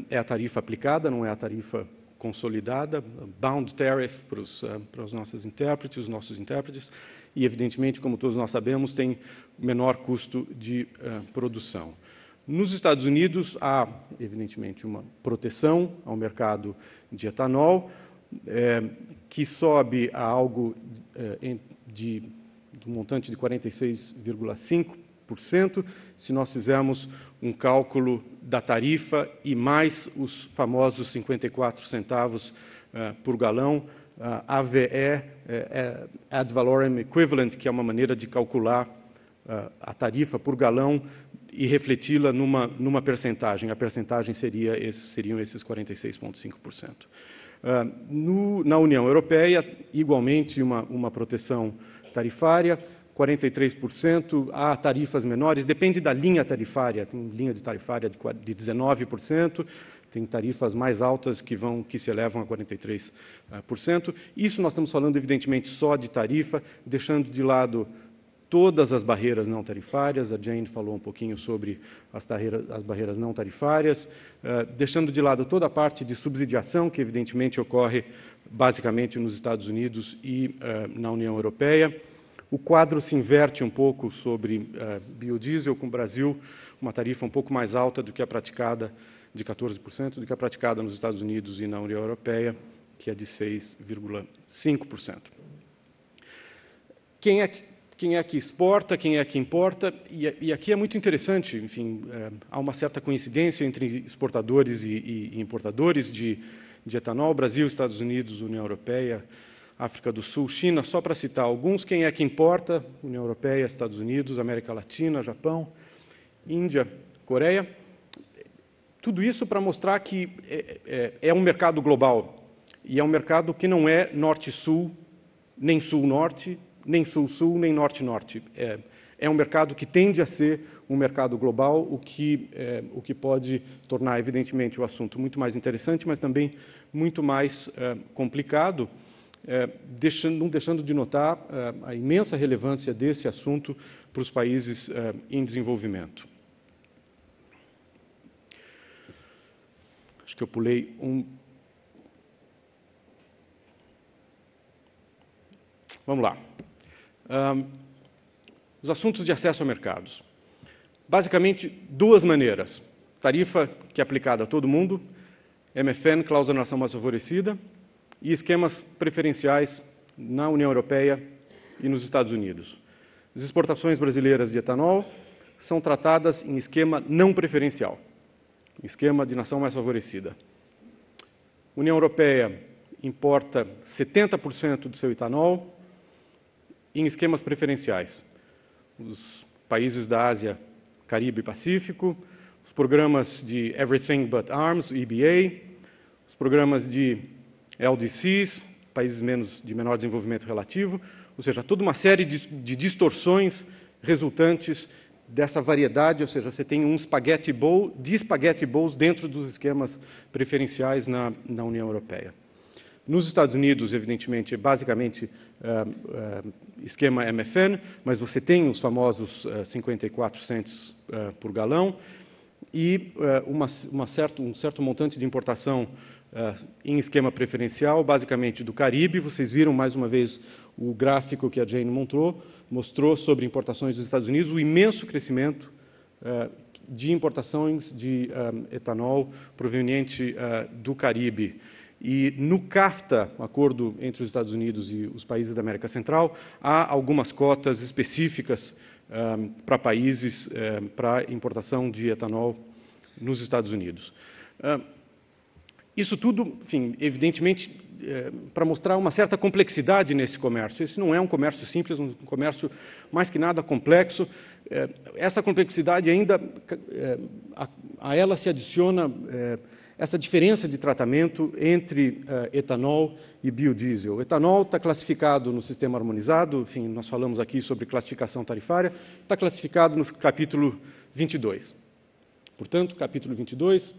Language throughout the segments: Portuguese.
é a tarifa aplicada, não é a tarifa consolidada, bound tariff para os nossos intérpretes, e, evidentemente, como todos nós sabemos, tem menor custo de produção. Nos Estados Unidos, há, evidentemente, uma proteção ao mercado de etanol, que sobe a algo do montante de 46,5%, se nós fizermos um cálculo da tarifa e mais os famosos 54 centavos por galão, AVE, Ad Valorem Equivalent, que é uma maneira de calcular a tarifa por galão e refleti-la numa percentagem. A percentagem seriam esses 46,5%. Na União Europeia, igualmente, uma proteção tarifária, 43%, há tarifas menores, depende da linha tarifária, tem linha de tarifária de 19%, tem tarifas mais altas que se elevam a 43%. Isso nós estamos falando, evidentemente, só de tarifa, deixando de lado todas as barreiras não tarifárias, a Jane falou um pouquinho sobre as barreiras não tarifárias, deixando de lado toda a parte de subsidiação, que evidentemente ocorre basicamente nos Estados Unidos e na União Europeia. O quadro se inverte um pouco sobre biodiesel, com o Brasil uma tarifa um pouco mais alta do que a praticada, de 14%, do que a praticada nos Estados Unidos e na União Europeia, que é de 6,5%. Quem é que exporta, quem é que importa? E aqui é muito interessante, enfim, há uma certa coincidência entre exportadores e importadores de etanol, Brasil, Estados Unidos, União Europeia, África do Sul, China, só para citar alguns. Quem é que importa? União Europeia, Estados Unidos, América Latina, Japão, Índia, Coreia. Tudo isso para mostrar que é um mercado global, e é um mercado que não é norte-sul, nem sul-norte, nem sul-sul, nem norte-norte. É um mercado que tende a ser um mercado global, o que pode tornar, evidentemente, o assunto muito mais interessante, mas também muito mais complicado, não deixando de notar a imensa relevância desse assunto para os países em desenvolvimento. Acho que eu pulei um... Vamos lá. Os assuntos de acesso a mercados. Basicamente, duas maneiras. Tarifa que é aplicada a todo mundo, MFN, cláusula de nação mais favorecida, e esquemas preferenciais na União Europeia e nos Estados Unidos. As exportações brasileiras de etanol são tratadas em esquema não preferencial, esquema de nação mais favorecida. A União Europeia importa 70% do seu etanol em esquemas preferenciais. Os países da Ásia, Caribe e Pacífico, os programas de Everything But Arms, EBA, os programas de LDCs, países de menor desenvolvimento relativo, ou seja, toda uma série de distorções resultantes dessa variedade, ou seja, você tem um spaghetti bowl de spaghetti bowls dentro dos esquemas preferenciais na União Europeia. Nos Estados Unidos, evidentemente, basicamente esquema MFN, mas você tem os famosos 54 cents por galão e um certo montante de importação em esquema preferencial, basicamente do Caribe. Vocês viram, mais uma vez, o gráfico que a Jane mostrou sobre importações dos Estados Unidos, o imenso crescimento de importações de etanol proveniente do Caribe. E no CAFTA, um acordo entre os Estados Unidos e os países da América Central, há algumas cotas específicas para países para importação de etanol nos Estados Unidos. Isso tudo, enfim, evidentemente, para mostrar uma certa complexidade nesse comércio. Esse não é um comércio simples, um comércio mais que nada complexo. Essa complexidade ainda, a ela se adiciona essa diferença de tratamento entre etanol e biodiesel. O etanol está classificado no sistema harmonizado, enfim, nós falamos aqui sobre classificação tarifária, está classificado no capítulo 22. Portanto, capítulo 22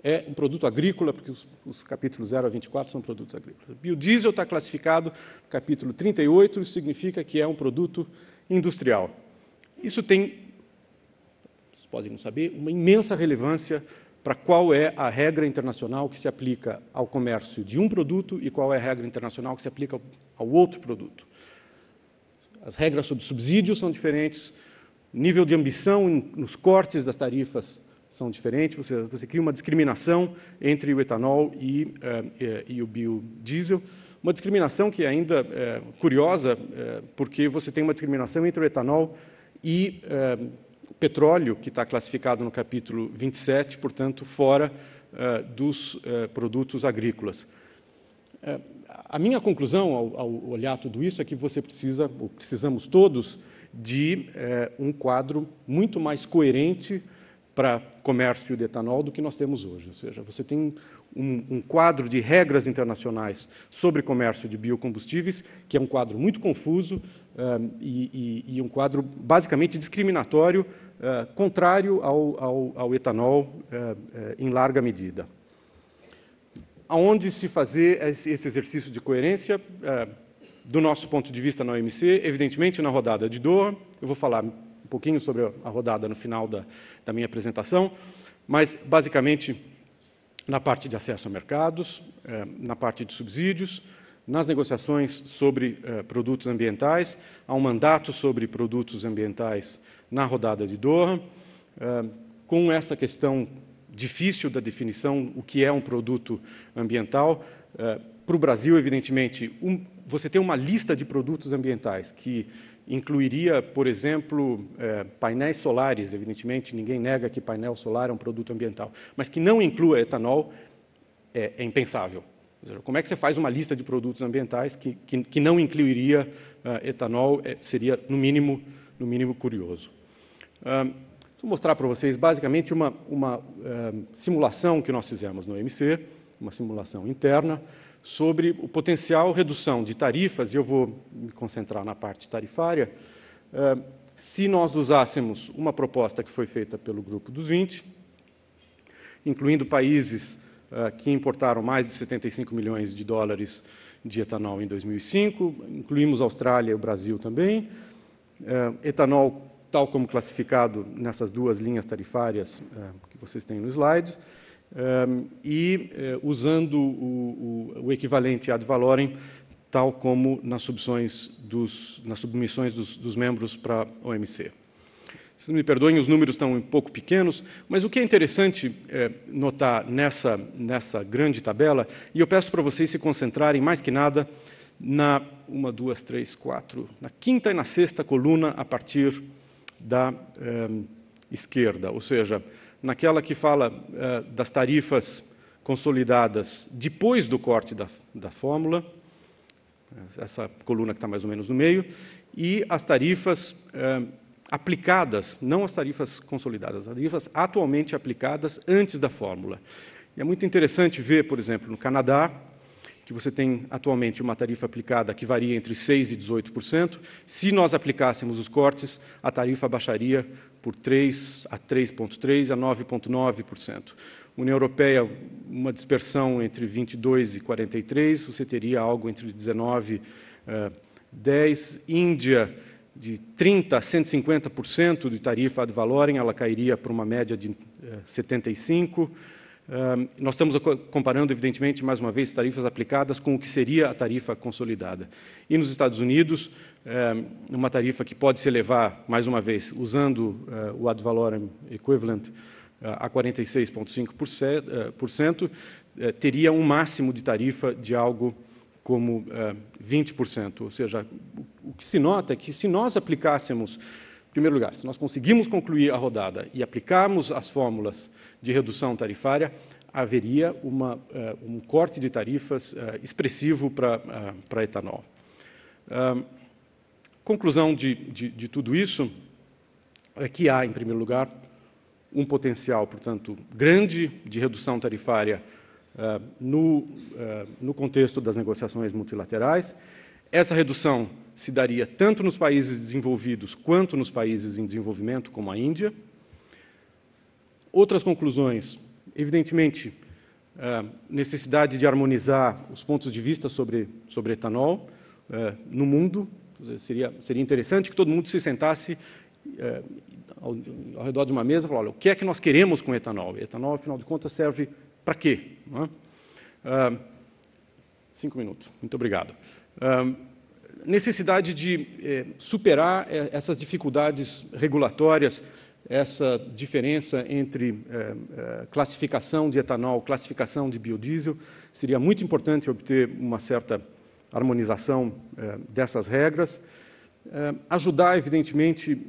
é um produto agrícola, porque os capítulos 0 a 24 são produtos agrícolas. O biodiesel está classificado no capítulo 38, isso significa que é um produto industrial. Isso tem, vocês podem não saber, uma imensa relevância para qual é a regra internacional que se aplica ao comércio de um produto e qual é a regra internacional que se aplica ao outro produto. As regras sobre subsídios são diferentes, o nível de ambição nos cortes das tarifas são diferentes, você cria uma discriminação entre o etanol e o biodiesel, uma discriminação que é ainda curiosa, porque você tem uma discriminação entre o etanol e o petróleo, que está classificado no capítulo 27, portanto, fora dos produtos agrícolas. A minha conclusão, ao olhar tudo isso, é que precisamos todos de um quadro muito mais coerente para comércio de etanol do que nós temos hoje. Ou seja, você tem um quadro de regras internacionais sobre comércio de biocombustíveis, que é um quadro muito confuso e um quadro basicamente discriminatório, contrário ao etanol em larga medida. Aonde se fazer esse exercício de coerência, do nosso ponto de vista na OMC, evidentemente na rodada de Doha. Eu vou falar um pouquinho sobre a rodada no final da minha apresentação, mas basicamente na parte de acesso a mercados, na parte de subsídios, nas negociações sobre produtos ambientais, há um mandato sobre produtos ambientais na rodada de Doha, com essa questão difícil da definição, o que é um produto ambiental. Para o Brasil, evidentemente, você tem uma lista de produtos ambientais que incluiria, por exemplo, painéis solares. Evidentemente, ninguém nega que painel solar é um produto ambiental, mas que não inclua etanol é impensável. Ou seja, como é que você faz uma lista de produtos ambientais que não incluiria etanol? Seria, no mínimo curioso. Vou mostrar para vocês, basicamente, uma simulação que nós fizemos no OMC, uma simulação interna, sobre o potencial redução de tarifas, e eu vou me concentrar na parte tarifária, se nós usássemos uma proposta que foi feita pelo Grupo dos 20, incluindo países que importaram mais de 75 milhões de dólares de etanol em 2005, incluímos a Austrália e o Brasil também, etanol tal como classificado nessas duas linhas tarifárias que vocês têm no slide, usando o equivalente ad valorem, tal como nas submissões dos membros para a OMC. Vocês me perdoem, os números estão um pouco pequenos, mas o que é interessante notar nessa grande tabela, e eu peço para vocês se concentrarem mais que nada na na quinta e na sexta coluna a partir da esquerda, ou seja, naquela que fala das tarifas consolidadas depois do corte da fórmula, essa coluna que está mais ou menos no meio, e as tarifas aplicadas, não as tarifas consolidadas, as tarifas atualmente aplicadas antes da fórmula. E é muito interessante ver, por exemplo, no Canadá, que você tem atualmente uma tarifa aplicada que varia entre 6% e 18%. Se nós aplicássemos os cortes, a tarifa baixaria por 3 a 3,3% a 9,9%. União Europeia, uma dispersão entre 22% e 43%, você teria algo entre 19% e 10%. Índia, de 30% a 150% de tarifa ad valorem, ela cairia para uma média de 75%. Nós estamos comparando, evidentemente, mais uma vez, tarifas aplicadas com o que seria a tarifa consolidada. E nos Estados Unidos, uma tarifa que pode se elevar, mais uma vez, usando o ad valorem equivalent a 46,5%, teria um máximo de tarifa de algo como 20%. Ou seja, o que se nota é que se nós aplicássemos, em primeiro lugar, se nós conseguimos concluir a rodada e aplicarmos as fórmulas de redução tarifária, haveria um corte de tarifas expressivo para etanol. Conclusão de tudo isso é que há, em primeiro lugar, um potencial, portanto, grande de redução tarifária no contexto das negociações multilaterais. Essa redução se daria tanto nos países desenvolvidos quanto nos países em desenvolvimento, como a Índia. Outras conclusões, evidentemente, necessidade de harmonizar os pontos de vista sobre etanol no mundo. Seria interessante que todo mundo se sentasse ao redor de uma mesa e falar, olha, o que é que nós queremos com o etanol? Etanol, afinal de contas, serve para quê? 5 minutos, muito obrigado. Necessidade de superar essas dificuldades regulatórias, essa diferença entre classificação de etanol, classificação de biodiesel. Seria muito importante obter uma certa harmonização dessas regras. Ajudar, evidentemente,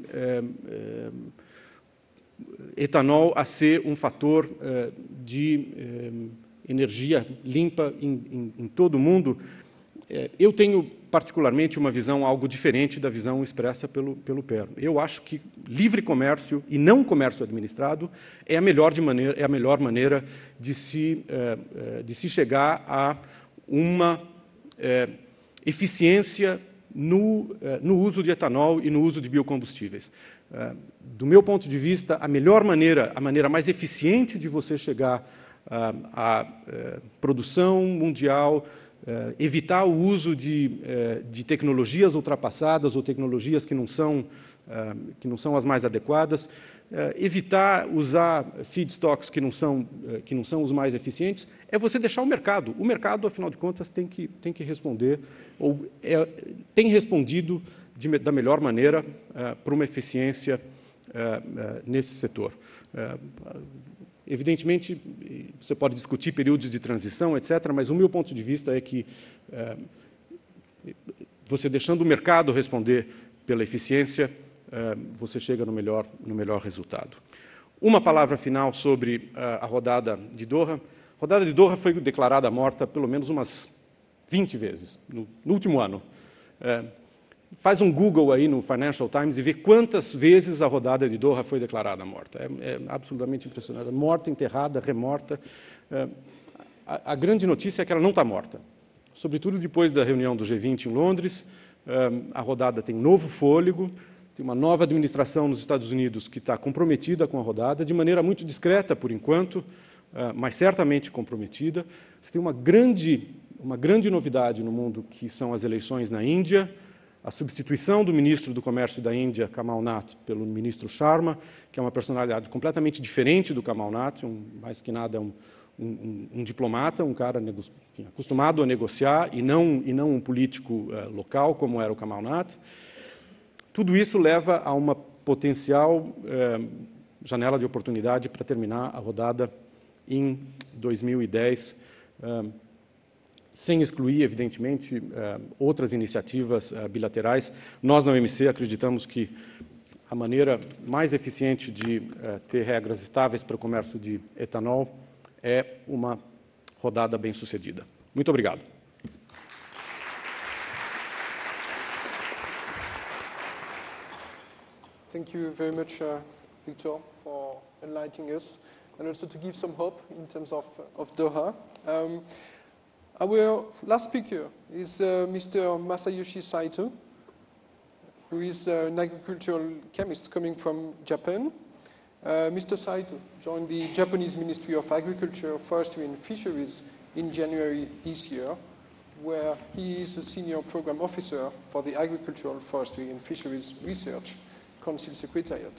etanol a ser um fator de energia limpa em todo o mundo. Eu tenho, particularmente, uma visão algo diferente da visão expressa pelo PER. Eu acho que livre comércio e não comércio administrado é a melhor maneira de se chegar a uma eficiência no uso de etanol e no uso de biocombustíveis. Do meu ponto de vista, a maneira mais eficiente de você chegar à produção mundial, evitar o uso de tecnologias ultrapassadas ou tecnologias que não são as mais adequadas, evitar usar feedstocks que não são os mais eficientes, é você deixar o mercado. O mercado, afinal de contas, tem que responder, ou tem respondido da melhor maneira para uma eficiência nesse setor. Evidentemente, você pode discutir períodos de transição, etc., mas o meu ponto de vista é que você deixando o mercado responder pela eficiência, você chega no melhor resultado. Uma palavra final sobre a rodada de Doha. A rodada de Doha foi declarada morta pelo menos umas 20 vezes no último ano. Faz um Google aí no Financial Times e vê quantas vezes a rodada de Doha foi declarada morta. É absolutamente impressionante. Morta, enterrada, remorta. A grande notícia é que ela não está morta. Sobretudo depois da reunião do G20 em Londres, a rodada tem novo fôlego, tem uma nova administração nos Estados Unidos que está comprometida com a rodada, de maneira muito discreta, por enquanto, mas certamente comprometida. Você tem uma grande novidade no mundo, que são as eleições na Índia, a substituição do ministro do Comércio da Índia, Kamal Nath, pelo ministro Sharma, que é uma personalidade completamente diferente do Kamal Nath, mais que nada um diplomata, um cara acostumado a negociar e não um político local, como era o Kamal Nath. Tudo isso leva a uma potencial janela de oportunidade para terminar a rodada em 2010, sem excluir, evidentemente, outras iniciativas bilaterais. Nós, na OMC, acreditamos que a maneira mais eficiente de ter regras estáveis para o comércio de etanol é uma rodada bem-sucedida. Muito obrigado. Thank you very much, Victor, for enlightening us, and also to give some hope in terms of Doha. Our last speaker is Mr. Masayoshi Saito, who is an agricultural chemist coming from Japan. Mr. Saito joined the Japanese Ministry of Agriculture, Forestry and Fisheries in January this year, where he is a senior program officer for the Agricultural, Forestry and Fisheries Research Council Secretariat.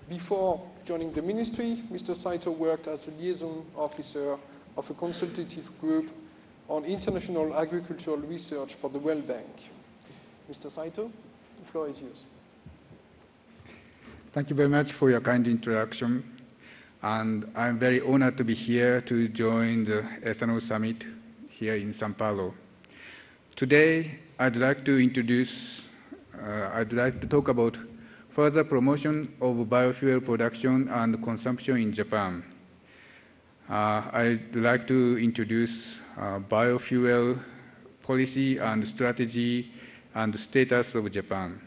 Before joining the ministry, Mr. Saito worked as a liaison officer of a consultative group on international agricultural research for the World Bank. Mr. Saito, the floor is yours. Thank you very much for your kind introduction. And I'm very honored to be here to join the Ethanol Summit here in São Paulo. Today, I'd like to talk about further promotion of biofuel production and consumption in Japan. I'd like to introduce biofuel policy and strategy and status of Japan.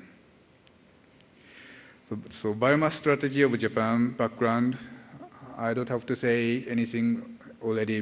So biomass strategy of Japan background, I don't have to say anything already